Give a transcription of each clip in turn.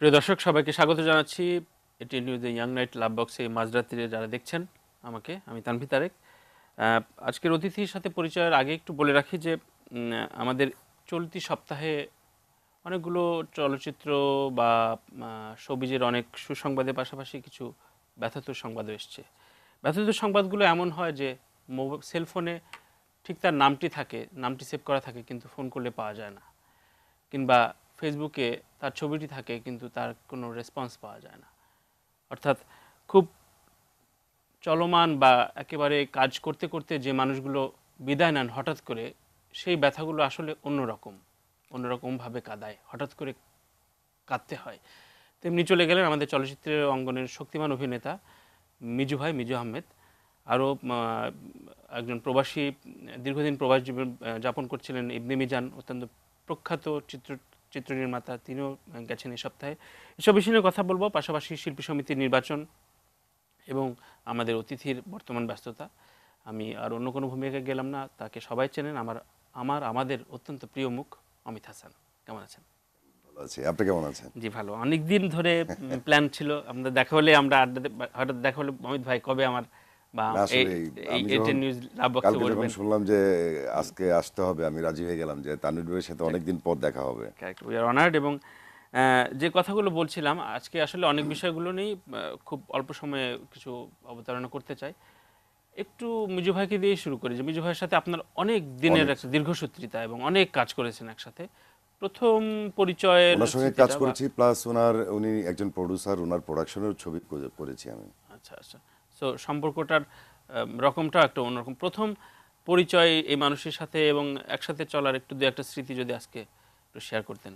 প্রিয় দর্শক সবাইকে স্বাগত জানাচ্ছি এটি নিউজে ইয়াং নাইট লাভ বক্সে মাঝরাত্রিরে যারা দেখছেন আমি তানভি তারেক। আজকের অতিথির সাথে পরিচয়ের আগে একটু বলে রাখি যে আমাদের চলতি সপ্তাহে অনেকগুলো চলচ্চিত্র বা শোবিজের অনেক সুসংবাদের পাশাপাশি কিছু ব্যথাতুর সংবাদও এসছে। ব্যথাতুর সংবাদগুলো এমন হয় যে সেলফোনে ঠিক তার নামটি থাকে, নামটি সেভ করা থাকে, কিন্তু ফোন করলে পাওয়া যায় না, কিংবা ফেসবুকে তার ছবিটি থাকে কিন্তু তার কোনো রেসপন্স পাওয়া যায় না। অর্থাৎ খুব চলমান বা একেবারে কাজ করতে করতে যে মানুষগুলো বিদায় নেন হঠাৎ করে, সেই ব্যথাগুলো আসলে অন্যরকমভাবে কাঁদায়, হঠাৎ করে কাঁদতে হয়। তেমনি চলে গেলেন আমাদের চলচ্চিত্রের অঙ্গনের শক্তিমান অভিনেতা মিজু আহমেদ। আরও একজন প্রবাসী, দীর্ঘদিন প্রবাস জীবন যাপন করছিলেন ইবনে মিজান, অত্যন্ত প্রখ্যাত চিত্রনির্মাতা, তিনিও গেছেন এই সপ্তাহে। এসব বিষয় নিয়ে কথা বলবো, পাশাপাশি শিল্পী সমিতির নির্বাচন এবং আমাদের অতিথির বর্তমান ব্যস্ততা। আমি আর অন্য কোনো ভূমিকায় গেলাম না, তাকে সবাই চেনেন, আমাদের অত্যন্ত প্রিয় মুখ অমিত হাসান। কেমন আছেন? ভালো আছি, আপনি কেমন আছেন? জি ভালো। অনেকদিন ধরে প্ল্যান ছিল আমাদের দেখা হলে, আমরা আড্ডাতে হঠাৎ দেখা হলে অমিত ভাই কবে আমার বা না এই আসলে এই আমি এটি যখন নিউজ লাভ বক্সে কালকে যখন বলবেন। শুনলাম যে আজকে আসতে হবে, আমি রাজি হয়ে গেলাম যে তানভীর ভাইয়ের সাথে অনেকদিন পর দেখা হবে। Correct, we are honoured. এবং যে কথাগুলো বলছিলাম আজকে, আসলে অনেক বিষয়গুলো নেই, খুব অল্প সময়ে কিছু অবতারণা করতে চাই। একটু মিজু ভাইকে দিয়ে শুরু করি, যে মিজু ভাইয়ের সাথে আপনার অনেক দিনের অনেক, একটা দীর্ঘসূত্রিতা এবং অনেক কাজ করেছেন একসাথে। প্রথম পরিচয়ের ওনার সঙ্গে কাজ স্মৃতিটা বা করেছি, প্লাস উনি একজন প্রডিউসার, ওনার প্রোডাকশনের ছবি করেছি আমি। আচ্ছা আচ্ছা। সো সম্পর্কটার রকমটাও একটা অন্যরকম। প্রথম পরিচয় এই মানুষের সাথে এবং একসাথে চলার একটু দু একটা স্মৃতি যদি আজকে একটু শেয়ার করতেন।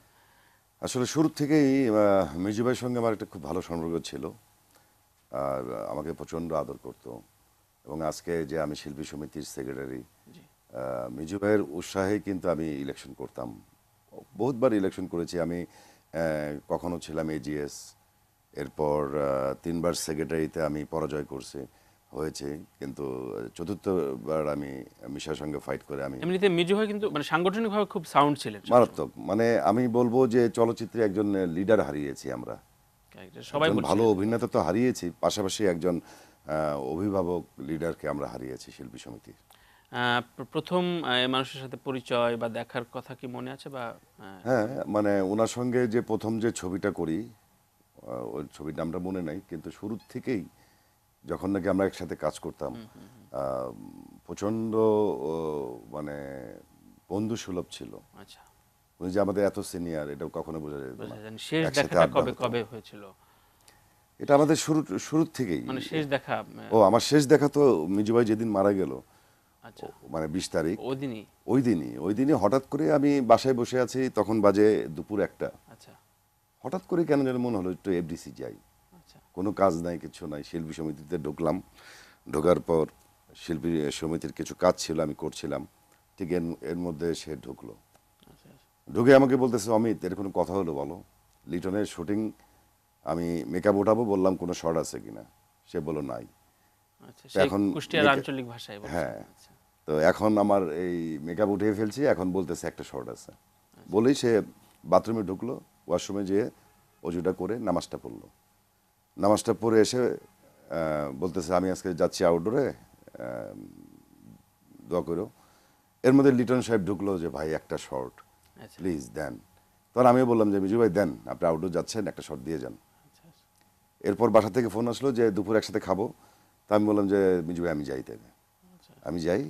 আসলে শুরু থেকেই মিজু ভাইয়ের সঙ্গে আমার একটা খুব ভালো সম্পর্ক ছিল, আর আমাকে প্রচণ্ড আদর করতো। এবং আজকে যে আমি শিল্পী সমিতির সেক্রেটারি, জি। মিজু ভাইয়ের উৎসাহে কিন্তু আমি ইলেকশন করতাম, বহুতবার ইলেকশন করেছি আমি। কখনো ছিলাম এজিএস, এরপর 3বার সেক্রেটারিতে আমি পরাজয় হয়েছে, কিন্তু চতুর্থবার আমি মিশার সঙ্গে ফাইট করে আমি এমনিতে মিজু ভাই কিন্তু মানে সাংগঠনিকভাবে খুব সাউন্ড ছিলেন সবসময়। মারাত্মক, মানে আমি বলবো যে চলচ্চিত্রে একজন লিডার হারিয়েছি আমরা, সবাই একজন ভালো বলছিলেন। অভিনেতা তো হারিয়েছি, পাশাপাশি একজন অভিভাবক লিডারকে আমরা হারিয়েছি শিল্পী সমিতি। প্রথম এই মানুষের সাথে পরিচয় বা দেখার কথা কি মনে আছে? বা হ্যাঁ, মানে ওনার সঙ্গে যে প্রথম যে ছবিটা করি, ওই ছবির নামটা মনে নাই, কিন্তু শুরুর থেকেই যখন নাকি আমরা একসাথে কাজ করতাম, আহ, প্রচণ্ড ও, মানে বন্ধু সুলভ ছিল। আচ্ছা, উনি যে আমাদের এত সিনিয়র এটাও কখনো বোঝা যেত না। বোঝা যায়নি। শেষ একসাথে দেখাটা আড্ডা কবে হতো, কবে হয়েছিল? এটা আমাদের শুরুর থেকেই। মানে শেষ দেখা ও আমার শেষ দেখা তো মিজু ভাই যেদিন মারা গেল, আচ্ছা, মানে 20 তারিখ, ওদিনই। ওই দিনই হঠাৎ করে আমি বাসায় বসে আছি, তখন বাজে দুপুর 1টা। আচ্ছা হঠাৎ করে কেন যেন মনে হলো একটু এফডিসি যাই, আচ্ছা কোনো কাজ নাই, কিছু নাই, শিল্পী সমিতিতে ঢুকলাম। ঢোকার পর শিল্পী সমিতির কিছু কাজ ছিল, আমি করছিলাম, ঠিক এর মধ্যে সে ঢুকলো। আচ্ছা ঢুকে আমাকে বলতেছে, অমিত এর কোনো কথা হলো বলো, লিটনের শুটিং আমি মেকআপ ওঠাবো, বললাম কোনো শর্ট আছে কিনা, সে বললো নাই। আচ্ছা। তো সেই এখন কুষ্টিয়ার আঞ্চলিক ভাষায় বলছেন? হ্যাঁ, আচ্ছা তো এখন আমার এই মেকআপ উঠিয়ে ফেলছি, এখন বলতেছে একটা শর্ট আছে। বলেই সে বাথরুমে ঢুকলো, ওয়াশরুমে যেয়ে অজুটা করে নামাজটা পড়লো। নামাজটা পড়ে এসে বলতেছে আমি আজকে যাচ্ছি আউটডোরে, দোয়া করো। এর মধ্যে লিটন সাহেব ঢুকলো যে ভাই একটা শর্ট আচ্ছা প্লিজ দেন। তখন আমিও বললাম যে মিজু ভাই দেন, আপনি আউটডোর যাচ্ছেন, একটা শর্ট দিয়ে যান। আচ্ছা আচ্ছা এরপর বাসা থেকে ফোন আসলো যে দুপুর একসাথে খাবো। তা আমি বললাম যে মিজু ভাই আমি যাই, তাই আচ্ছা। আমি যাই,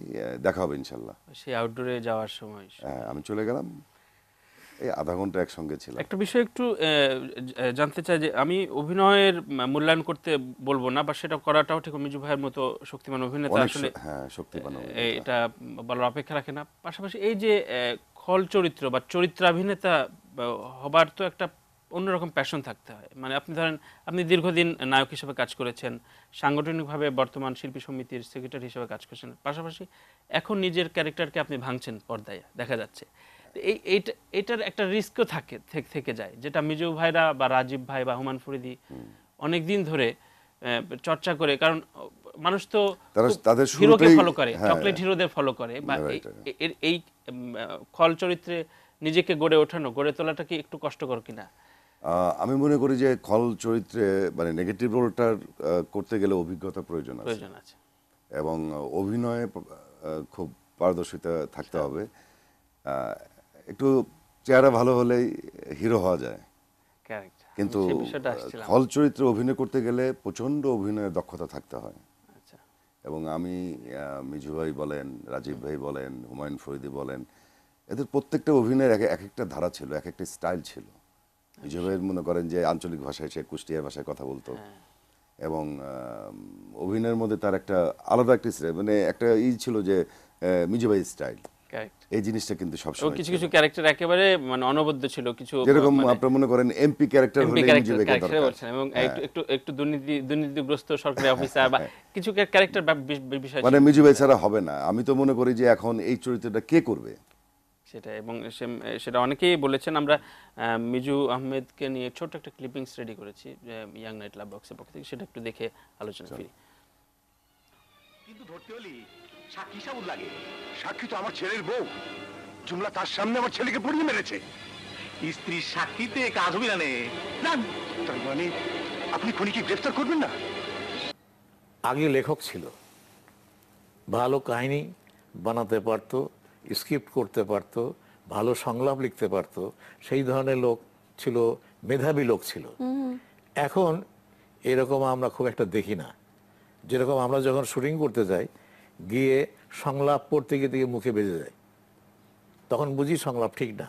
দেখা হবে ইনশাল্লাহ। সেই আউটডোরে যাওয়ার সময় আমি চলে গেলাম, এই আধা ঘন্টা একসঙ্গে ছিলাম। একটা বিষয় একটু জানতে চাই, যে আমি অভিনয়ের মূল্যায়ন করতে বলবো না, বা সেটা করাটাও ঠিক মিজু ভাইয়ের মতো শক্তিমান অভিনেতা অনেক আসলে হ্যাঁ শক্তিমান অভিনেতা। এটা বলার অপেক্ষা রাখে না। পাশাপাশি এই যে খল চরিত্র বা চরিত্রাভিনেতা হবার তো একটা অন্যরকম প্যাশন থাকতে হয়। মানে আপনি ধরেন, আপনি দীর্ঘদিন নায়ক হিসেবে কাজ করেছেন, সাংগঠনিকভাবে বর্তমান শিল্পী সমিতির সেক্রেটারি হিসেবে কাজ করেছেন, পাশাপাশি এখন নিজের ক্যারেক্টারকে আপনি ভাঙছেন, পর্দায় দেখা যাচ্ছে। তো এইটার একটা রিস্কও থেকে যায়, যেটা মিজু ভাইরা বা রাজীব ভাই বা হুমায়ুন ফরিদি অনেক দিন ধরে চর্চা করে। কারণ মানুষ তো তারা খুব তাদের হিরোকে শুরুতেই, ফলো করে, হ্যাঁ চকলেট হিরোদের ফলো করে, বা রাইট, এই খল চরিত্রে নিজেকে গড়ে তোলাটা কি একটু কষ্টকর কিনা? আমি মনে করি যে খল চরিত্রে মানে নেগেটিভ রোলটার করতে গেলে অভিজ্ঞতা প্রয়োজন আছে প্রয়োজন আছে। এবং অভিনয়ে খুব পারদর্শিতা থাকতে হবে। একটু চেহারা ভালো হলেই হিরো হওয়া যায়, ক্যারেক্টার, কিন্তু সেই বিষয়টা আসছিলাম। খল চরিত্রে অভিনয় করতে গেলে প্রচণ্ড অভিনয়ের দক্ষতা থাকতে হয়। আচ্ছা, এবং আমি মিজু ভাই বলেন, রাজীব ভাই বলেন, হুমায়ুন ফরিদি বলেন, এদের প্রত্যেকটা অভিনয়ের এক একটা ধারা ছিল, এক একটা স্টাইল ছিল। মিজু ভাই মনে করেন যে আঞ্চলিক ভাষায়, সে কুষ্টিয়া ভাষায় কথা বলতো, এবং অভিনয়ের মধ্যে তার একটা আলাদা একটা মানে একটা ছিল যে মিজু ভাই স্টাইল, ক্যারেক্ট। এই জিনিসটা কিন্তু এবং সবসময় কিছু ছিল। কিছু ক্যারেক্টার একেবারে মানে অনবদ্য ছিল, কিছু যেরকম মানে আপনার মনে করেন এমপি ক্যারেক্টার এমপি হলে মিজু ক্যারেক্টার ভাইকে ক্যারেক্টারে দরকার। বলছেন, এবং একটু একটু একটু দুর্নীতিগ্রস্ত সরকারি অফিসার বা কিছু ক্যারেক্টার বিষয় মানে ছিল মিজু ভাই ছাড়া হবে না। আমি তো মনে করি যে এখন এই চরিত্রটা কে করবে সেটা। এবং সেটা অনেকেই বলেছেন। আমরা মিজু আহমেদকে নিয়ে ছোট একটা ক্লিপিংস রেডি করেছি ইয়াং নাইট লাভ বক্সের পক্ষ থেকে, সেটা একটু দেখে আলোচনা ফিরি। কিন্তু ধরতে হলে সাক্ষী সাবুত লাগে। সাক্ষী তো আমার ছেলের বউ, জুমলা তার সামনে আমার ছেলেকে পড়িয়ে মেরেছে। স্ত্রীর সাক্ষীতে কাজ হবে না নে। জান, তার মানে আপনি খুনিকে গ্রেফতার করবেন না? আগে লেখক ছিল, ভালো কাহিনী বানাতে পারতো, স্ক্রিপ্ট করতে পারতো, ভালো সংলাপ লিখতে পারতো, সেই ধরনের লোক ছিল, মেধাবী লোক ছিল। এখন এরকম আমরা খুব একটা দেখি না। যেরকম আমরা যখন শুটিং করতে যাই, গিয়ে সংলাপ পড়তে গিয়ে দিয়ে মুখে বেজে যায়, তখন বুঝি সংলাপ ঠিক না।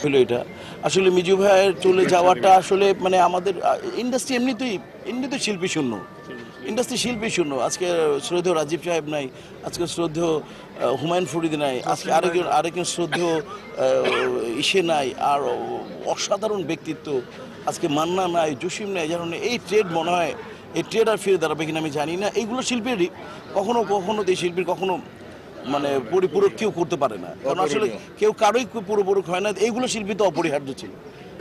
হলো এটা আসলে মিজু ভাইয়ের চলে যাওয়াটা আসলে মানে আমাদের ইন্ডাস্ট্রি এমনিতেই শিল্পী শূন্য, ইন্ডাস্ট্রি শিল্পী শূন্য। আজকে শ্রদ্ধেয় রাজীব সাহেব নাই, আজকে শ্রদ্ধেয় হুমায়ুন ফরিদ নাই, আজকে আরেকজন শ্রদ্ধেয় ইসে নাই, আর অসাধারণ ব্যক্তিত্ব আজকে মান্না নাই, জসিম নাই। যেন এই ট্রেড মনে হয় এই ট্রেড আর ফিরে দাঁড়াবে কিনা আমি জানি না। এইগুলো শিল্পীর কখনো এই শিল্পীর কখনো মানে পরিপূরক কেউ করতে পারে না, কারণ আসলে কেউ কারোই পুরোপুরুষ হয় না। এইগুলো শিল্পী তো অপরিহার্য ছিল।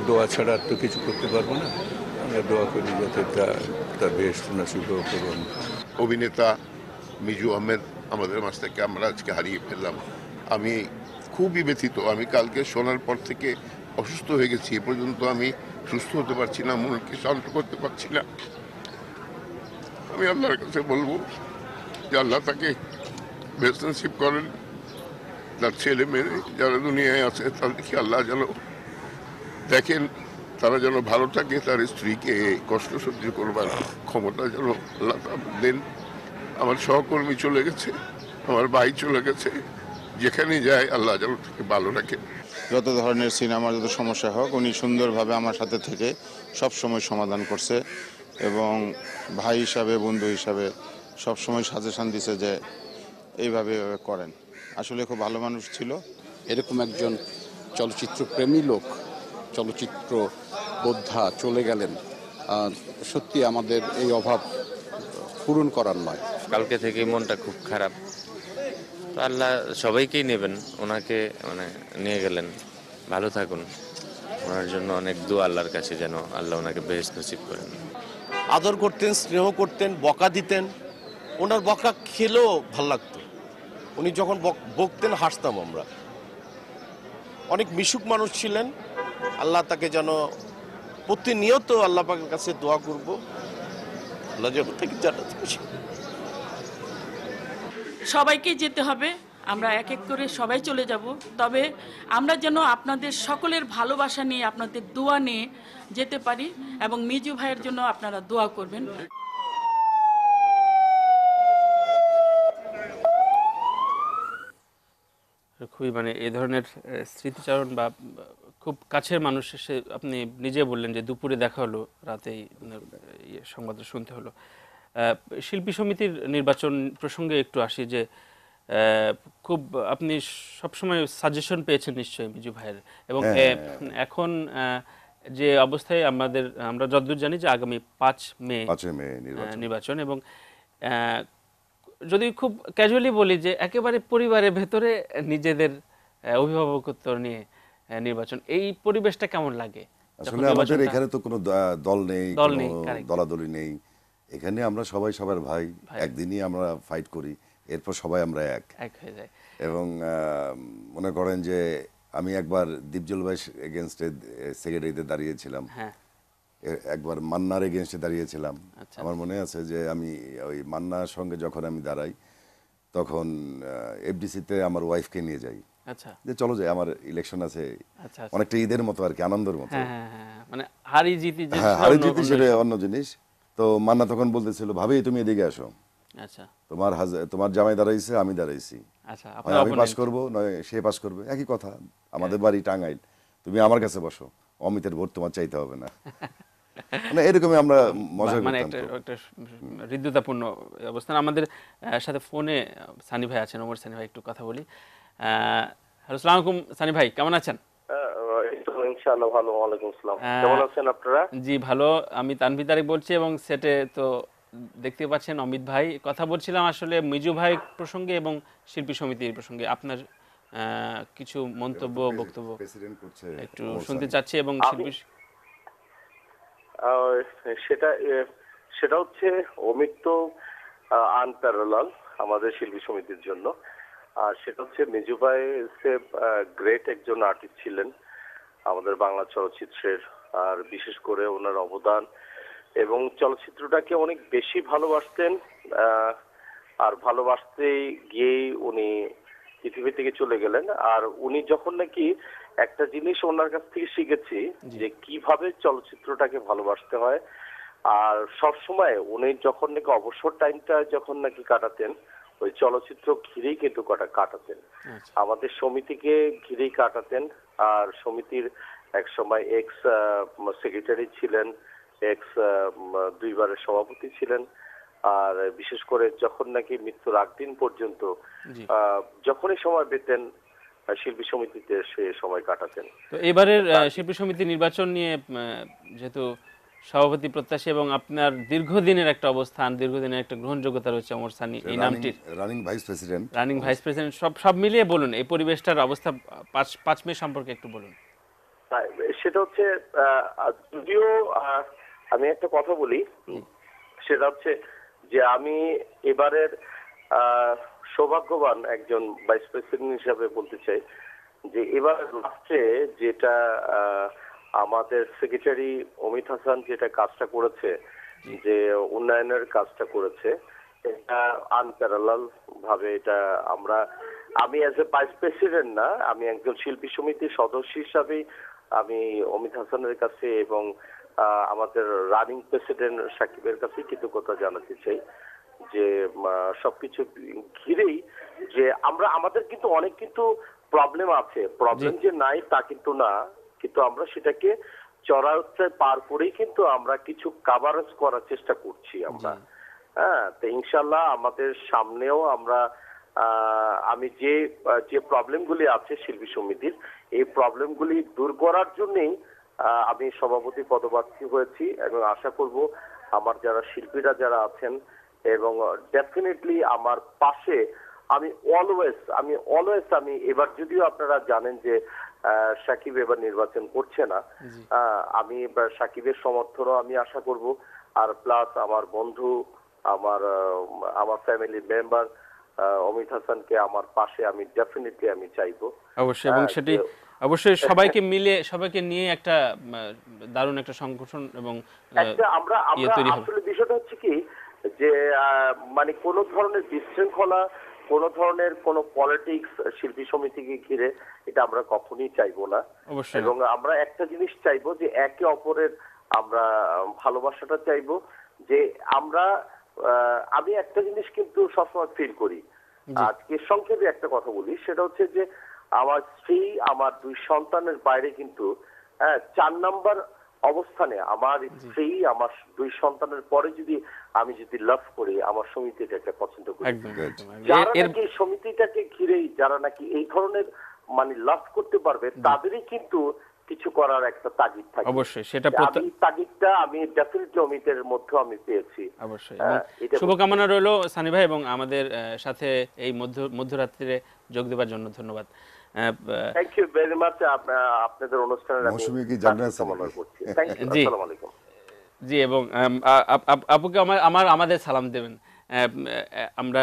দোয়া ছাড়া আর তো কিছু করতে পারবো না। আমরা দোয়া করি যাতে তার বেশ নসিব হোক। এবং অভিনেতা মিজু আহমেদ আমাদের মাঝ থেকে আমরা আজকে হারিয়ে ফেললাম। আমি খুবই ব্যথিত। আমি কালকে শোনার পর থেকে অসুস্থ হয়ে গেছি, এ পর্যন্ত আমি সুস্থ হতে পারছি না, মনকে শান্ত করতে পারছি না। আমি আল্লাহর কাছে বলবো যে আল্লাহ তাকে বেশ নসিব করেন। তার ছেলে মেয়ে যারা দুনিয়ায় আছে তাদেরকে আল্লাহ যেন দেখেন, তারা যেন ভালো থাকে, তার স্ত্রীকে কষ্ট সহ্য করবার ক্ষমতা যেন আল্লাহ দেন। আমার সহকর্মী চলে গেছে, আমার ভাই চলে গেছে, যেখানে যায় আল্লাহ যেন তাকে ভালো রাখেন। যত ধরনের সিনেমার যত সমস্যা হোক, উনি সুন্দরভাবে আমার সাথে থেকে সব সময় সমাধান করছে, এবং ভাই হিসাবে, বন্ধু হিসাবে সব সময় সাজেশন দিছে যে এইভাবে করেন। আসলে খুব ভালো মানুষ ছিল। এরকম একজন চলচ্চিত্র প্রেমী লোক, চলচ্চিত্র বোদ্ধা চলে গেলেন, সত্যি আমাদের এই অভাব পূরণ করার নয়। কালকে থেকে মনটা খুব খারাপ। তো আল্লাহ সবাইকেই নেবেন, ওনাকে মানে নিয়ে গেলেন, ভালো থাকুন। ওনার জন্য অনেক দোয়া আল্লাহর কাছে, যেন আল্লাহ ওনাকে বেহেশত নসিব করেন। আদর করতেন, স্নেহ করতেন, বকা দিতেন। ওনার বকা খেলেও ভাল লাগতো। উনি যখন বকতেন হাসতাম আমরা। অনেক মিশুক মানুষ ছিলেন। আল্লাহ তাকে যেন প্রতিনিয়ত আল্লাহ পাকের কাছে দোয়া করব, আল্লাহ যেন তাকে জান্নাতে খুশি। সবাইকে যেতে হবে, আমরা এক এক করে সবাই চলে যাব। তবে আমরা যেন আপনাদের সকলের ভালোবাসা নিয়ে, আপনাদের দোয়া নিয়ে যেতে পারি, এবং মিজু ভাইয়ের জন্য আপনারা দোয়া করবেন। খুবই মানে এই ধরনের স্মৃতিচারণ বা খুব কাছের মানুষ, সে আপনি নিজে বললেন যে দুপুরে দেখা হলো, রাতেই সংবাদটা শুনতে হলো। শিল্পী সমিতির নির্বাচন প্রসঙ্গে একটু আসি, যে খুব আপনি সবসময় সাজেশন পেয়েছেন নিশ্চয়ই মিজু ভাইয়ের, এবং এখন যে অবস্থায় আমরা যতদূর জানি যে আগামী 5 মে নির্বাচন, এবং যদি খুব ক্যাজুয়ালি বলি যে একেবারে পরিবারের ভেতরে নিজেদের অভিভাবকত্ব নিয়ে নির্বাচন, এই পরিবেশটা কেমন লাগে? আসলে আমাদের এখানে তো কোনো দল নেই, দলাদলি নেই। এখানে আমরা সবাই সবার ভাই, একদিনই আমরা ফাইট করি, এরপর সবাই আমরা এক হয়ে যায়। এবং মনে করেন যে আমি একবার দীপজল ভাই এগেনস্টে সেক্রেটারিতে দাঁড়িয়েছিলাম, একবার মান্নার এগেনস্টে দাঁড়িয়েছিলাম। আমার মনে আছে যে আমি ওই মান্নার সঙ্গে যখন আমি দাঁড়াই তখন এফডিসিতে আমার ওয়াইফকে নিয়ে যাই, যে চলো যাই, আমার ইলেকশন আছে, অনেকটা ঈদের মতো আর কি, আনন্দের মতো। মানে হারি জিতি সেটা অন্য জিনিস। তো মান্না তখন বলতেছিল, ভাবি তুমি এদিকে আসো, তোমার জামাই দাঁড়াইছে, আমি দাঁড়াইছি, আমি পাস করবো নয় সে পাস করবে, একই কথা, আমাদের বাড়ি টাঙ্গাইল, তুমি আমার কাছে বসো, অমিতের ভোট তোমার চাইতে হবে না। মানে এরকমই আমরা মজা করতাম। মানে একটা হৃদ্যতাপূর্ণ অবস্থান। আমাদের সাথে ফোনে সানি ভাই আছেন, ওমর সানি ভাই, একটু কথা বলি। হ্যালো, আসসালামু আলাইকুম সানি ভাই, কেমন আছেন? ইনশাআল্লাহ ভালো। ওয়ালাইকুম আসসালাম, কেমন আছেন আপনারা? জি ভালো, আমি তানভীর তারেক বলছি এবং সেটে তো দেখতে পাচ্ছেন অমিত ভাই। কথা বলছিলাম আসলে মিজু ভাই প্রসঙ্গে এবং শিল্পী সমিতির প্রসঙ্গে। আপনার কিছু মন্তব্য বক্তব্য একটু শুনতে চাচ্ছি। এবং শিল্পী সেটা হচ্ছে অমিত তো আনপ্যারালাল আমাদের শিল্পী সমিতির জন্য, আর সেটা হচ্ছে মিজু ভাই গ্রেট একজন আর্টিস্ট ছিলেন আমাদের বাংলা চলচ্চিত্রের, আর বিশেষ করে ওনার অবদান এবং চলচ্চিত্রটাকে অনেক বেশি ভালোবাসতেন, আর ভালোবাসতে গিয়েই উনি পৃথিবী থেকে চলে গেলেন। আর উনি যখন নাকি একটা জিনিস ওনার কাছ থেকে শিখেছি যে কিভাবে চলচ্চিত্রটাকে ভালোবাসতে হয়, আর সবসময় উনি যখন নাকি অবসর টাইমটা যখন নাকি কাটাতেন ওই চলচ্চিত্র ঘিরেই কিন্তু কাটাতেন, আমাদের সমিতিকে ঘিরেই কাটাতেন। আর সমিতির এক সময় এক্স সেক্রেটারি ছিলেন, এক্স দুইবারের সভাপতি ছিলেন, আর বিশেষ করে যখন নাকি মৃত্যুর আগ দিন পর্যন্ত যখনই সময় পেতেন শিল্পী সমিতিতে সে সময় কাটাতেন। তো এবারের শিল্পী সমিতি নির্বাচন নিয়ে যেহেতু সভাপতি প্রত্যাশী এবং আপনার দীর্ঘদিনের একটা অবস্থান, দীর্ঘদিনের একটা গ্রহণযোগ্যতা রয়েছে ওমর সানি এই নামটির, রানিং ভাইস প্রেসিডেন্ট, সব মিলিয়ে বলুন এই পরিবেশটার অবস্থা 5 মে সম্পর্কে একটু বলুন। সেটা হচ্ছে যদিও আমি একটা কথা বলি, সেটা হচ্ছে যে আমি এবারের সৌভাগ্যবান একজন ভাইস প্রেসিডেন্ট হিসাবে বলতে চাই যে এবার লাস্টে যেটা আমাদের সেক্রেটারি অমিত হাসান যেটা কাজটা করেছে, যে উন্নয়নের কাজটা করেছে, এটা আনপ্যারালাল ভাবে এটা আমি অ্যাজ এ ভাইস প্রেসিডেন্ট না, আমি একজন শিল্পী সমিতির সদস্য হিসাবেই আমি অমিত হাসানের কাছে এবং আমাদের রানিং প্রেসিডেন্ট সাকিবের কাছে কৃতজ্ঞতা জানাতে চাই যে সবকিছু ঘিরেই যে আমাদের কিন্তু অনেক কিন্তু প্রবলেম আছে, প্রবলেম যে নাই তা কিন্তু না, কিন্তু আমরা সেটাকে চড়াউতরায় পার করেই কিন্তু আমরা কিছু কাভারেজ করার চেষ্টা করছি আমরা। হ্যাঁ, তো ইনশাল্লাহ আমাদের সামনেও আমি যে প্রবলেমগুলি আছে শিল্পী সমিতির, এই প্রবলেমগুলি দূর করার জন্যই আমি সভাপতি পদপ্রার্থী হয়েছি এবং আশা করব আমার যারা শিল্পীরা যারা আছেন এবং ডেফিনেটলি আমার পাশে আমি অলওয়েজ এবার যদিও আপনারা জানেন যে সাকিব এবার নির্বাচন করছে না, আমি এবার সাকিবের সমর্থনও আমি আশা করব, আর প্লাস আমার বন্ধু আমার ফ্যামিলি মেম্বার অমিত হাসানকে আমার পাশে আমি ডেফিনেটলি আমি চাইবো অবশ্যই, এবং সেটি অবশ্যই সবাইকে নিয়ে একটা দারুণ একটা সংগঠন এবং আমরা আসলে বিষয়টা হচ্ছে কি যে মানে কোন ধরনের বিশৃঙ্খলা, কোন ধরনের কোন পলিটিক্স শিল্পী সমিতিকে ঘিরে এটা আমরা কখনোই চাইবো না, এবং আমরা একটা জিনিস চাইবো যে একে অপরের আমরা ভালোবাসাটা চাইবো, যে আমি একটা জিনিস কিন্তু সবসময় ফিল করি, আজকে সংক্ষেপে একটা কথা বলি, সেটা হচ্ছে যে আমার স্ত্রী আমার 2 সন্তানের বাইরে কিন্তু 4 নাম্বার অবস্থানে আমার স্ত্রী আমার 2 সন্তানের পরে আমি যদি লাভ করি আমার সমিতিটাকে পছন্দ করি, যারা নাকি সমিতিটাকে ঘিরেই যারা নাকি এই ধরনের মানে লাভ করতে পারবে তাদেরই কিন্তু কিছু করার একটা তাগিদ থাকে। অবশ্যই সেটা তাগিদটা আমি ডেফিনেটলি অমিতের মধ্যে আমি পেয়েছি। অবশ্যই শুভকামনা রইল সানি ভাই, এবং আমাদের সাথে এই মধ্যরাত্রিরে যোগ দেওয়ার জন্য ধন্যবাদ। Thank you very much. আপনাদের অনুষ্ঠানের মৌসুমী কি জানেন? জি আসসালামু আলাইকুম। জি, এবং আপুকে আমাদের সালাম দেবেন। আমরা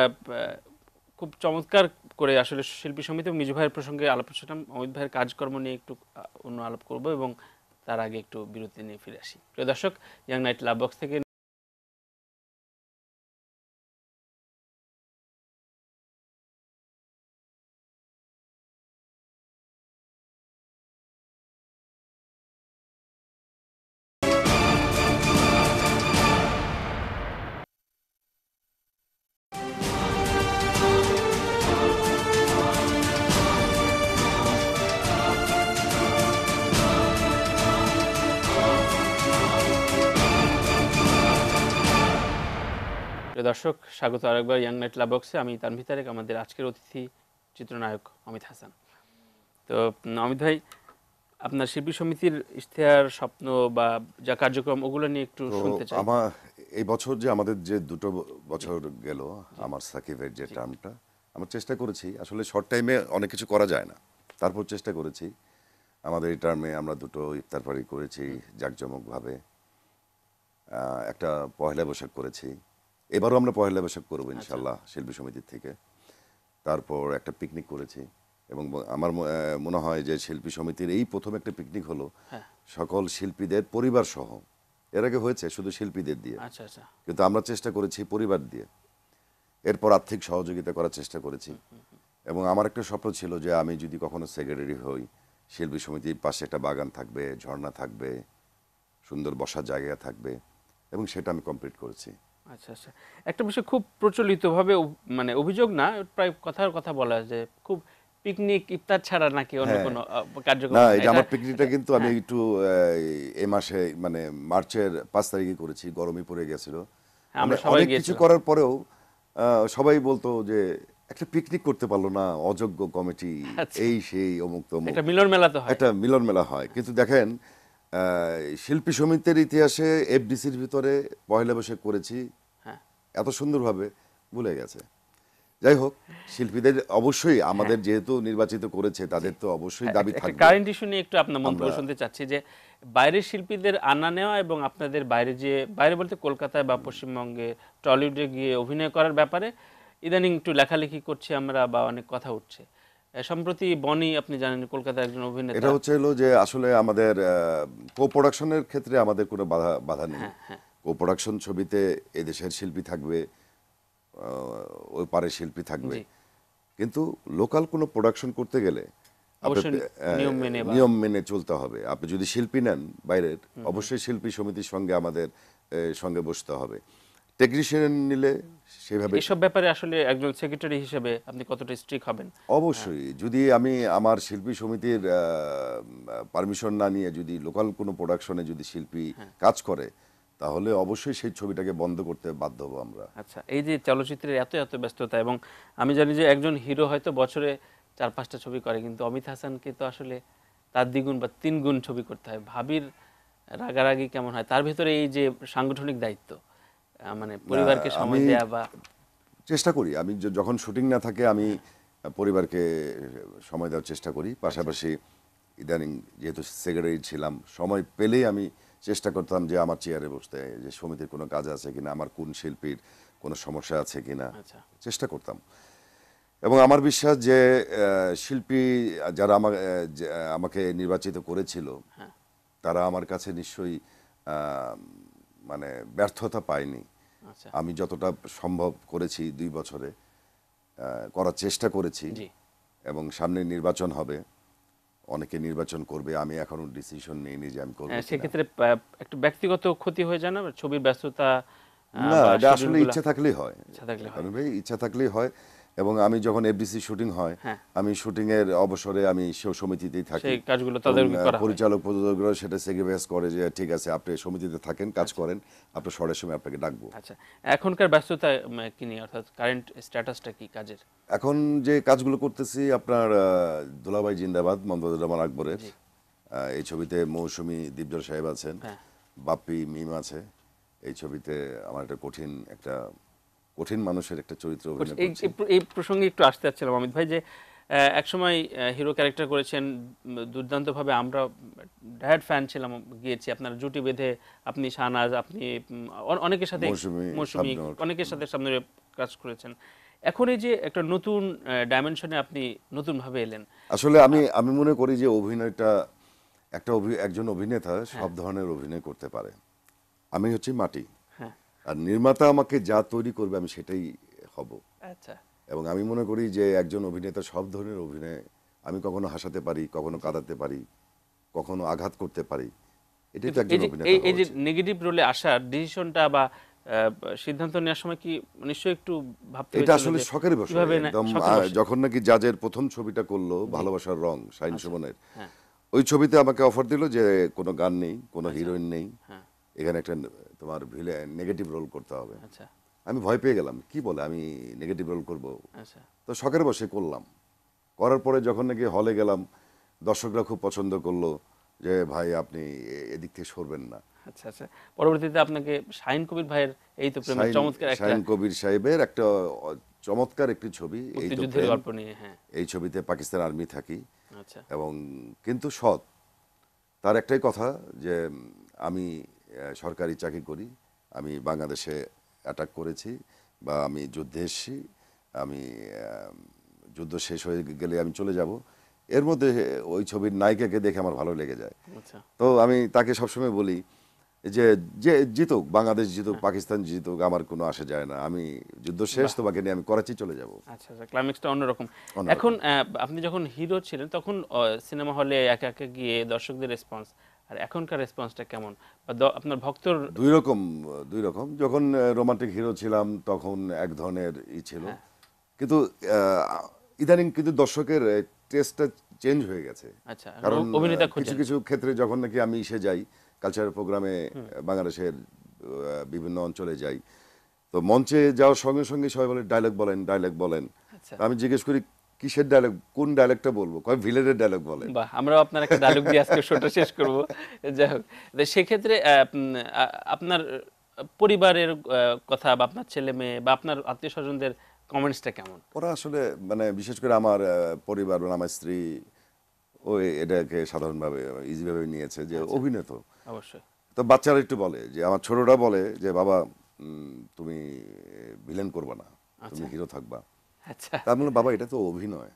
খুব চমৎকার করে আসলে শিল্পী সমিতি এবং মিজু ভাইয়ের প্রসঙ্গে আলাপ করছিলাম। অমিত ভাইয়ের কাজকর্ম নিয়ে একটু অন্য আলাপ করব এবং তার আগে একটু বিরতি নিয়ে ফিরে আসি। প্রিয় দর্শক, ইয়াং নাইট লাভ বক্স থেকে দর্শক স্বাগত আরেকবার ইয়াং নাইট লাভ বক্সে। আমি তানভীর তারেক, আমাদের আজকের অতিথি চিত্রনায়ক অমিত হাসান। তো অমিত ভাই, আপনার শিল্পী সমিতির ইশতেহার, স্বপ্ন বা যা কার্যক্রম, ওগুলো নিয়ে একটু শুনতে চাই। আমার এই বছর যে আমাদের যে 2 বছর গেল, আমার সাকিবের যে টার্মটা, আমরা চেষ্টা করেছি, আসলে শর্ট টাইমে অনেক কিছু করা যায় না, তারপর চেষ্টা করেছি। আমাদের এই টার্মে আমরা 2 ইফতার পার্টি করেছি জাঁকজমকভাবে, একটা পহেলা বৈশাখ করেছি, এবারও আমরা পহেলা বৈশাখ করবো ইনশাল্লাহ শিল্পী সমিতির থেকে। তারপর একটা পিকনিক করেছি, এবং আমার মনে হয় যে শিল্পী সমিতির এই প্রথম একটা পিকনিক হলো সকল শিল্পীদের পরিবার সহ। এর আগে হয়েছে শুধু শিল্পীদের দিয়ে, কিন্তু আমরা চেষ্টা করেছি পরিবার দিয়ে। এরপর আর্থিক সহযোগিতা করার চেষ্টা করেছি। এবং আমার একটা স্বপ্ন ছিল যে আমি যদি কখনো সেক্রেটারি হই, শিল্পী সমিতির পাশে একটা বাগান থাকবে, ঝর্ণা থাকবে, সুন্দর বসার জায়গা থাকবে, এবং সেটা আমি কমপ্লিট করেছি। আচ্ছা আচ্ছা, একটা বিষয় খুব প্রচলিতভাবে, মানে অভিযোগ না, প্রায় কথার কথা বলা যে খুব পিকনিক ইফতার ছাড়া নাকি অন্য কোনো কার্যক্রম না। এই যে আমার পিকনিকটা কিন্তু আমি একটু এই মাসে মানে মার্চের 5 তারিখে করেছি, গরমই পড়ে গেছিল। অনেক কিছু করার পরেও সবাই বলতো যে একটা পিকনিক করতে পারলো না, অযোগ্য কমিটি, এই সেই অমুক তমুক। একটা মিলন মেলা তো হয়, একটা মিলন মেলা হয়। কিন্তু দেখেন, শিল্পী সমিতির ইতিহাসে এফডিসির ভিতরে পহেলা বৈশাখ করেছি এত সুন্দরভাবে, ভুলে গেছে। যাই হোক, শিল্পীদের অবশ্যই আমাদের যেহেতু নির্বাচিত করেছে, তাদের তো অবশ্যই দাবি থাকবে। কারেন্ট ইস্যু নিয়ে একটু আপনার মন্তব্য শুনতে চাচ্ছি, যে বাইরের শিল্পীদের আনা নেওয়া এবং আপনাদের বাইরে যে, বাইরে বলতে কলকাতায় বা পশ্চিমবঙ্গে টলিউডে গিয়ে অভিনয় করার ব্যাপারে ইদানিং একটু লেখালেখি করছি আমরা, বা অনেক কথা উঠছে। সম্প্রতি বনি, আপনি জানেন, কলকাতার একজন অভিনেতা। এটা হচ্ছে হলো যে আসলে আমাদের কো প্রোডাকশনের ক্ষেত্রে আমাদের কোনো বাধা নেই। কো প্রোডাকশন ছবিতে এদেশের শিল্পী থাকবে, ওই পারে শিল্পী থাকবে, কিন্তু লোকাল কোনো প্রোডাকশন করতে গেলে নিয়ম মেনে চলতে হবে। আপনি যদি শিল্পী নেন বাইরের, অবশ্যই শিল্পী সমিতির সঙ্গে আমাদের সঙ্গে বসতে হবে। টেকনিশিয়ান নিলে সেভাবে। এসব ব্যাপারে আসলে একজন সেক্রেটারি হিসেবে আপনি কতটা স্ট্রিক্ট হবেন? অবশ্যই, যদি আমি আমার শিল্পী সমিতির পারমিশন না নিয়ে যদি লোকাল কোনো প্রোডাকশনে যদি শিল্পী কাজ করে, তাহলে অবশ্যই সেই ছবিটাকে বন্ধ করতে বাধ্য হব আমরা। আচ্ছা, এই যে চলচ্চিত্রের এত ব্যস্ততা, এবং আমি জানি যে একজন হিরো হয়তো বছরে 4-5টা ছবি করে, কিন্তু অমিত হাসানকে তো আসলে তার 2 গুণ বা 3 গুণ ছবি করতে হয়। ভাবির রাগারাগি কেমন হয়? তার ভিতরে এই যে সাংগঠনিক দায়িত্ব, মানে পরিবারকে সময় দেয়া, বা চেষ্টা করি আমি যখন শুটিং না থাকে আমি পরিবারকে সময় দেওয়ার চেষ্টা করি। পাশাপাশি ইদানিং যেহেতু সেক্রেটারি ছিলাম, সময় পেলেই আমি চেষ্টা করতাম যে আমার চেয়ারে বসতে, যে সমিতির কোনো কাজ আছে কিনা, আমার কোন শিল্পীর কোনো সমস্যা আছে কিনা, চেষ্টা করতাম। এবং আমার বিশ্বাস যে শিল্পী যারা আমাকে নির্বাচিত করেছিল, তারা আমার কাছে নিশ্চয়ই মানে ব্যর্থতা পায়নি। আমি যতটা সম্ভব করেছি 2 বছরে, করার চেষ্টা করেছি। এবং সামনে নির্বাচন হবে, অনেকে নির্বাচন করবে, আমি এখনো ডিসিশন নিইনি যে আমি করব। সেক্ষেত্রে একটু ব্যক্তিগত ক্ষতি হয়ে যায় না, ছবির ব্যস্ততা? না, এটা আসলে ইচ্ছা থাকলেই হয়, ইচ্ছা থাকলেই হয়। এবং আমি যখন এফডিসি শুটিং হয়, আমি শুটিং এর অবসরে আমি সমিতিতেই থাকি, পরিচালক প্রযোজকরা সেটা স্যাক্রিফাইস করে যে ঠিক আছে আপনি সমিতিতে থাকেন, কাজ করেন, আপনার শর্টের সময় আপনাকে ডাকবো। আচ্ছা, এখনকার ব্যস্ততা কি নিয়ে, অর্থাৎ কারেন্ট স্ট্যাটাসটা কি কাজের? এখন যে কাজগুলো করতেছি, আপনার দুলাভাই জিন্দাবাদ, মমতাজুর রহমান আকবরের এই ছবিতে মৌসুমী দীপজল সাহেব আছেন, বাপ্পি মিম আছে। এই ছবিতে আমার একটা কঠিন মানুষের একটা চরিত্র অভিনয় করছি। এই প্রসঙ্গে একটু আসতে চাচ্ছিলাম অমিত ভাই, যে একসময় হিরো ক্যারেক্টার করেছেন দুর্দান্তভাবে, আমরা ডায়েট ফ্যান ছিলাম, গিয়েছি আপনার জুটি বেঁধে, আপনি শাহনাজ, আপনি অনেকের সাথে মৌসুমী অনেকের সাথে সামনে কাজ করেছেন। এখন এই যে একটা নতুন ডাইমেনশনে আপনি নতুনভাবে এলেন, আসলে আমি মনে করি যে অভিনয়টা একজন অভিনেতা সব ধরনের অভিনয় করতে পারে। আমি হচ্ছি মাটি, আর নির্মাতা আমাকে যা তৈরি করবে আমি সেটাই হব। আচ্ছা। এবং আমি মনে করি যে একজন অভিনেতা সব ধরনের অভিনয়, আমি কখনো হাসাতে পারি, কখনো কাঁদাতে পারি, কখনো আঘাত করতে পারি, এটাই তো একজন অভিনেতা। এই যে নেগেটিভ রোলে আসার ডিসিশনটা বা সিদ্ধান্ত নেওয়ার সময় কি নিশ্চয়ই একটু ভাবতে এটা আসলে শখের বিষয় একদম। যখন নাকি জাজের প্রথম ছবিটা করলো ভালোবাসার রং শাহিন সুমনের, ওই ছবিতে আমাকে অফার দিল যে কোনো গান নেই, কোনো হিরোইন নেই, এখানে একটা তোমার নেগেটিভ রোল করতে হবে। আমি ভয় পেয়ে গেলাম, কি বলে আমি নেগেটিভ রোল করব? তো শখের বসে করলাম। করার পরে যখন নাকি হলে গেলাম, দর্শকরা খুব পছন্দ করলো যে ভাই আপনি এদিক থেকে সরবেন না। আচ্ছা আচ্ছা। পরবর্তীতে আপনাকে শাহিন কবির ভাইয়ের এই তো প্রেমের চমৎকার একটা, শাহিন কবির সাহেবের একটা চমৎকার একটি ছবি, এই তো যুদ্ধের গল্প নিয়ে। এই ছবিতে পাকিস্তান আর্মি থাকি, আচ্ছা, এবং কিন্তু সৎ। তার একটাই কথা যে আমি সরকারি চাকরি করি, আমি বাংলাদেশে অ্যাটাক করেছি বা আমি যুদ্ধে এসেছি, আমি যুদ্ধ শেষ হয়ে গেলে আমি চলে যাব। এর মধ্যে ওই ছবির নায়িকাকে দেখে আমার ভালো লেগে যায়। তো আমি তাকে সবসময় বলি যে যে জিতুক, বাংলাদেশ জিতুক, পাকিস্তান জিতুক, আমার কোনো আসে যায় না, আমি যুদ্ধ শেষ, তোমাকে নিয়ে আমি করাচি চলে যাব। আচ্ছা আচ্ছা, ক্লাইম্যাক্সটা অন্যরকম। এখন আপনি যখন হিরো ছিলেন তখন সিনেমা হলে একা একা গিয়ে দর্শকদের রেসপন্স আর এখনকার রেসপন্সটা কেমন? আপনার ভক্তর দুই রকম। যখন রোমান্টিক হিরো ছিলাম তখন এক ধরনের ছিল, কিন্তু ইদানিং কিন্তু দর্শকের টেস্টটা চেঞ্জ হয়ে গেছে। আচ্ছা, কারণ কিছু কিছু ক্ষেত্রে যখন নাকি আমি যাই কালচারাল প্রোগ্রামে, বাংলাদেশের বিভিন্ন অঞ্চলে যাই, তো মঞ্চে যাওয়ার সঙ্গে সঙ্গে সবাই বলে ডায়লগ বলেন। আমি জিজ্ঞেস করি কিসের ডায়লগ, কোন ডায়লগটা বলবো? কয় ভিলেনের ডায়লগ বলেন। বাহ, আমরা আপনার একটা ডায়লগ দিয়ে আজকে শোটা শেষ করব। যাই হোক, সেক্ষেত্রে আপনার পরিবারের কথা বা আপনার ছেলে মেয়ে বা আপনার আত্মীয় স্বজনদের কমেন্টসটা কেমন? ওরা আসলে মানে বিশেষ করে আমার পরিবার, আমার স্ত্রী ও এটাকে সাধারণভাবে ইজিভাবে নিয়েছে যে অভিনেতা। অবশ্যই। তো বাচ্চারা একটু বলে যে, আমার ছোটটা বলে যে বাবা তুমি ভিলেন করবা না, তুমি হিরো থাকবা। আচ্ছা। তার মানে বাবা এটা তো অভিনয়।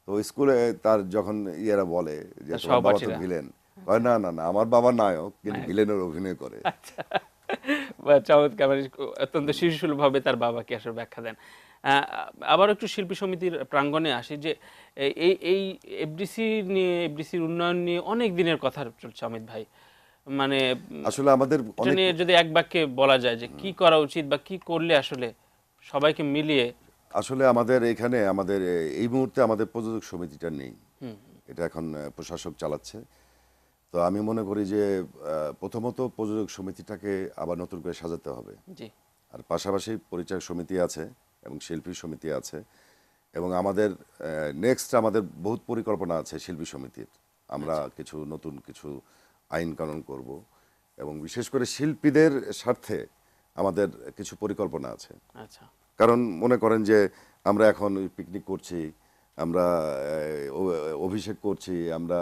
তো স্কুলে তার যখন ইয়েরা বলে যে বাবা তো ভিলেন, কয় না না না, আমার বাবা নায়ক কিন্তু ভিলেনের অভিনয় করে। আচ্ছা, চমৎকার। অত্যন্ত শিশুসুলভভাবে তার বাবাকে আসলে ব্যাখ্যা দেন। আবার একটু শিল্পী সমিতির প্রাঙ্গণে আসি যে এই এফডিসির উন্নয়ন নিয়ে অনেক দিনের কথা চলছে অমিত ভাই। মানে আসলে আমাদের যদি এক বাক্যে বলা যায় যে কি করা উচিত বা কি করলে আসলে সবাইকে মিলিয়ে, আসলে আমাদের এখানে এই মুহূর্তে আমাদের প্রযোজক সমিতিটা নেই, এটা এখন প্রশাসক চালাচ্ছে। তো আমি মনে করি যে প্রথমত প্রযোজক সমিতিটাকে আবার নতুন করে সাজাতে হবে। আর পাশাপাশি পরিচালক সমিতি আছে এবং শিল্পী সমিতি আছে, এবং আমাদের নেক্সট আমাদের বহুত পরিকল্পনা আছে শিল্পী সমিতির। আমরা নতুন কিছু আইন কানুন করব, এবং বিশেষ করে শিল্পীদের স্বার্থে আমাদের কিছু পরিকল্পনা আছে। কারণ মনে করেন যে আমরা এখন পিকনিক করছি, আমরা অভিষেক করছি, আমরা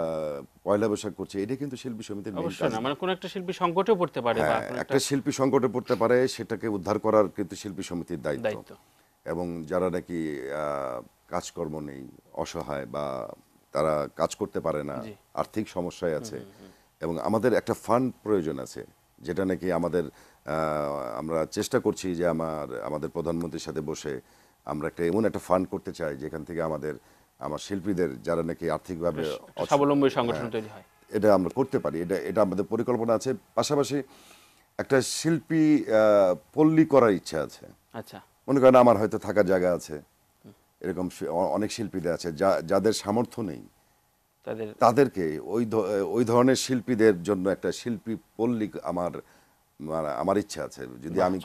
পয়লা বৈশাখ করছি, এটা কিন্তু শিল্পী সমিতির মেইন কাজ না। মানে কোন একটা শিল্পী সংকটে পড়তে পারে, একটা শিল্পী সংকটে পড়তে পারে, সেটাকে উদ্ধার করার কিন্তু শিল্পী সমিতির দায়িত্ব। এবং যারা নাকি কাজকর্ম নেই, অসহায়, বা তারা কাজ করতে পারে না, আর্থিক সমস্যায় আছে, এবং আমাদের একটা ফান্ড প্রয়োজন আছে, যেটা নাকি আমরা চেষ্টা করছি যে আমাদের প্রধানমন্ত্রীর সাথে বসে আমরা এমন একটা ফান্ড করতে চাই যেখান থেকে আমার শিল্পীদের যারা নাকি আর্থিকভাবে স্বাবলম্বী সংগঠন তৈরি হয়, এটা আমরা করতে পারি। এটা আমাদের পরিকল্পনা আছে। পাশাপাশি একটা শিল্পী পল্লী করার ইচ্ছা আছে। আচ্ছা, মনে করেন আমার হয়তো থাকার জায়গা আছে, এরকম অনেক শিল্পীদের আছে যাদের সামর্থ্য নেই, তাদেরকে ওই ধরনের শিল্পীদের জন্য একটা শিল্পী পল্লী আমার ইচ্ছা আছে। যদি আমি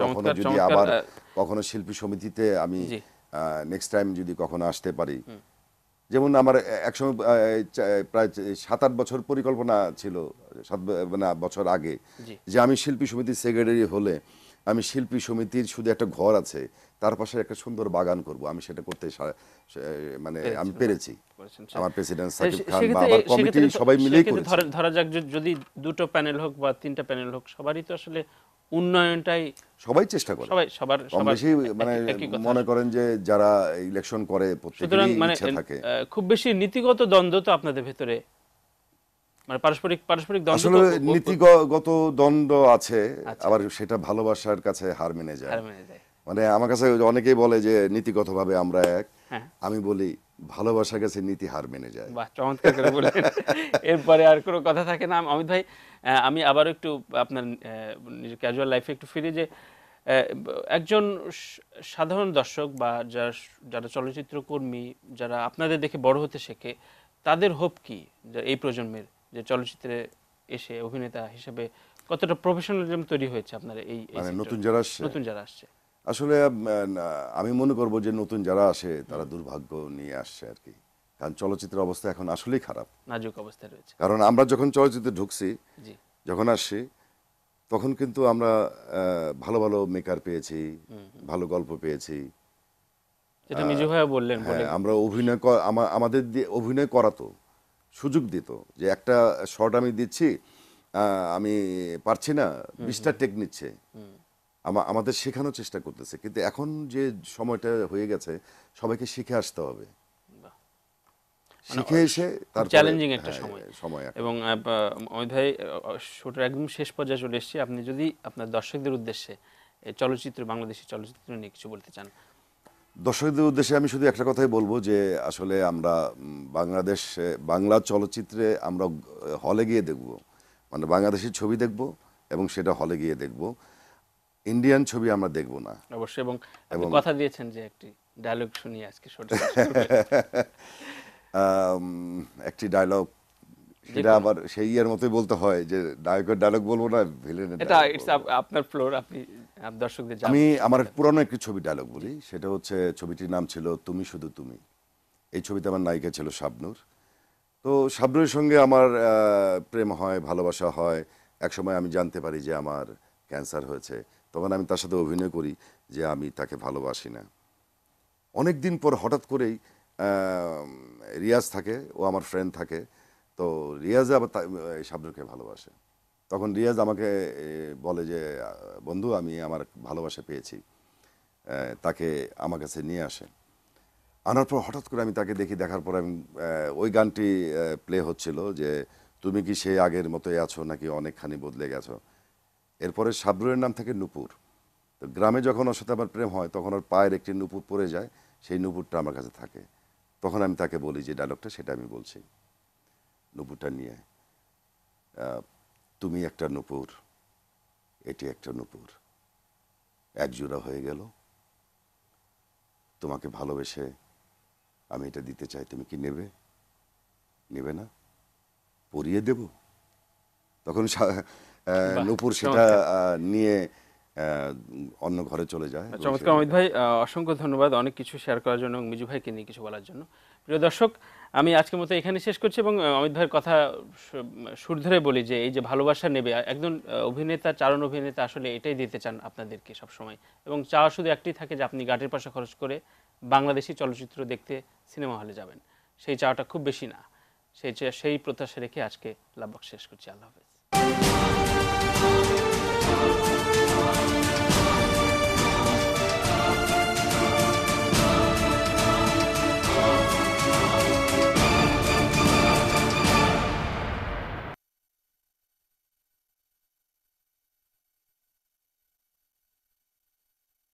কখনো শিল্পী সমিতিতে আমি নেক্সট টাইম যদি কখনো আসতে পারি, যেমন আমার একসময় প্রায় 7-8 বছর পরিকল্পনা ছিল, 7 বছর আগে, যে আমি শিল্পী সমিতির সেক্রেটারি হলে আমি শিল্পী সমিতির শুধু একটা ঘর আছে, তার পাশে একটা সুন্দর বাগান করব, আমি সেটা করতে মানে আমি পেরেছি। আমার প্রেসিডেন্ট সাকিব খান বা আমার কমিটি সবাই মিলেই করেছি। ধরা যাক যদি দুটো প্যানেল হোক বা তিনটা প্যানেল হোক, সবারই তো আসলে উন্নয়নটাই সবাই চেষ্টা করে, সবার কম বেশি মানে মনে করেন যে যারা ইলেকশন করে প্রত্যেকেরই ইচ্ছা থাকে। খুব বেশি নীতিগত দ্বন্দ্ব তো আপনাদের ভেতরে, মানে পারস্পরিক দ্বন্দ্ব, আসলে নীতিগত দ্বন্দ্ব আছে, আবার সেটা ভালোবাসার কাছে হার মেনে যায়। মানে আমার কাছে অনেকেই বলে যে নীতিগতভাবে আমরা এক, আমি বলি ভালোবাসার কাছে নীতি হার মেনে যায়। বাহ, চমৎকার করে বলেন। এরপরে আর কোনো কথা থাকে না। অমিত ভাই, আমি আবার একটু আপনার নিজের ক্যাজুয়াল লাইফে একটু ফিরে, যে একজন সাধারণ দর্শক বা যারা চলচ্চিত্র কর্মী, যারা আপনাদের দেখে বড় হতে শেখে, তাদের হোপ কি এই প্রজন্মের, যে চলচ্চিত্রে এসে অভিনেতা হিসেবে কতটা প্রফেশনালিজম তৈরি হয়েছে আপনার এই মানে নতুন যারা আসছে? আসলে আমি মনে করব যে নতুন যারা আসে তারা দুর্ভাগ্য নিয়ে আসছে আর কি, কারণ চলচ্চিত্রের অবস্থা এখন আসলেই খারাপ, নাজুক অবস্থায় রয়েছে। কারণ আমরা যখন চলচ্চিত্রে ঢুকছি, যখন আসছি, তখন কিন্তু আমরা ভালো ভালো মেকার পেয়েছি, ভালো গল্প পেয়েছি, যেটা মিজু ভাই বললেন। আমরা আমাদের দিয়ে অভিনয় করাতো, সুযোগ দিত, যে একটা শর্ট আমি দিচ্ছি, আমি পারছি না, 20টা টেক নিচ্ছে, আমাদের শেখানোর চেষ্টা করতেছে। কিন্তু এখন যে সময়টা হয়ে গেছে, সবাইকে শিখে আসতে হবে, শিখে এসে তারপর চ্যালেঞ্জিং একটা সময়। এখন। এবং অমিত ভাই, শুটের একদম শেষ পর্যায়ে চলে এসেছি, আপনি যদি আপনার দর্শকদের উদ্দেশ্যে এই চলচ্চিত্র, বাংলাদেশি চলচ্চিত্র নিয়ে কিছু বলতে চান। দর্শকদের উদ্দেশ্যে আমি শুধু একটা কথাই বলবো, যে আসলে আমরা বাংলা চলচ্চিত্রে আমরা হলে গিয়ে দেখব, মানে বাংলাদেশি ছবি দেখব এবং সেটা হলে গিয়ে দেখব, ইন্ডিয়ান ছবি আমরা দেখব না। অবশ্যই। এবং আপনি কথা দিয়েছেন যে একটি ডায়লগ শুনিয়ে আজকে শুটে একটি ডায়লগ, সেটা আবার সেই ইয়ার মতোই বলতে হয়, যে নায়কের ডায়লগ বলবো না, ভিলেনের। এটা আপনার ফ্লোর, আপনি দর্শকদের। আমি আমার পুরানো একটি ছবি ডায়লগ বলি, সেটা হচ্ছে, ছবিটির নাম ছিল তুমি শুধু তুমি। এই ছবিতে আমার নায়িকা ছিল শাবনূর। তো শাবনূরের সঙ্গে আমার প্রেম হয়, ভালোবাসা হয়। একসময় আমি জানতে পারি যে আমার ক্যান্সার হয়েছে, তখন আমি তার সাথে অভিনয় করি যে আমি তাকে ভালোবাসি না। অনেক দিন পর হঠাৎ করেই রিয়াজ থাকে, ও আমার ফ্রেন্ড থাকে, তো রিয়াজ আবার শাবনূরকে ভালোবাসে। তখন রিয়াজ আমাকে বলে যে, বন্ধু, আমি আমার ভালোবাসা পেয়েছি, তাকে আমার কাছে নিয়ে আসে। আনার পর হঠাৎ করে আমি তাকে দেখি, দেখার পর আমি ওই গানটি প্লে হচ্ছিল, যে তুমি কি সেই আগের মতোই আছো নাকি অনেকখানি বদলে গেছো। এরপরে শাবনূরের নাম থাকে নূপুর। তো গ্রামে যখন ওর সাথে আমার প্রেম হয়, তখন ওর পায়ের একটি নূপুর পড়ে যায়, সেই নূপুরটা আমার কাছে থাকে। তখন আমি তাকে বলি যে ডায়লগটা, সেটা আমি বলছি নূপুরটা নিয়ে, তুমি একটা নূপুর, এটি একটা নূপুর, একজোড়া হয়ে গেল, তোমাকে ভালোবেসে আমি এটা দিতে চাই, তুমি কি নেবে না? পরিয়ে দেব। তখন নূপুর সেটা নিয়ে অন্য ঘরে চলে যায়। চমৎকার অমিত ভাই, অসংখ্য ধন্যবাদ অনেক কিছু শেয়ার করার জন্য এবং মিজু ভাইকে নিয়ে কিছু বলার জন্য। প্রিয় দর্শক, আমি আজকের মতো এখানে শেষ করছি এবং অমিত ভাইয়ের কথা সুর ধরে বলি যে এই যে ভালোবাসা নেবে, একজন অভিনেতা, চারণ অভিনেতা আসলে এটাই দিতে চান আপনাদেরকে সবসময়, এবং চাওয়া শুধু একটাই থাকে যে আপনি গাটের পয়সা খরচ করে বাংলাদেশি চলচ্চিত্র দেখতে সিনেমা হলে যাবেন। সেই চাওয়াটা খুব বেশি না, সেই প্রত্যাশা রেখে আজকে লাভবাক শেষ করছি। আল্লাহ হাফেজ।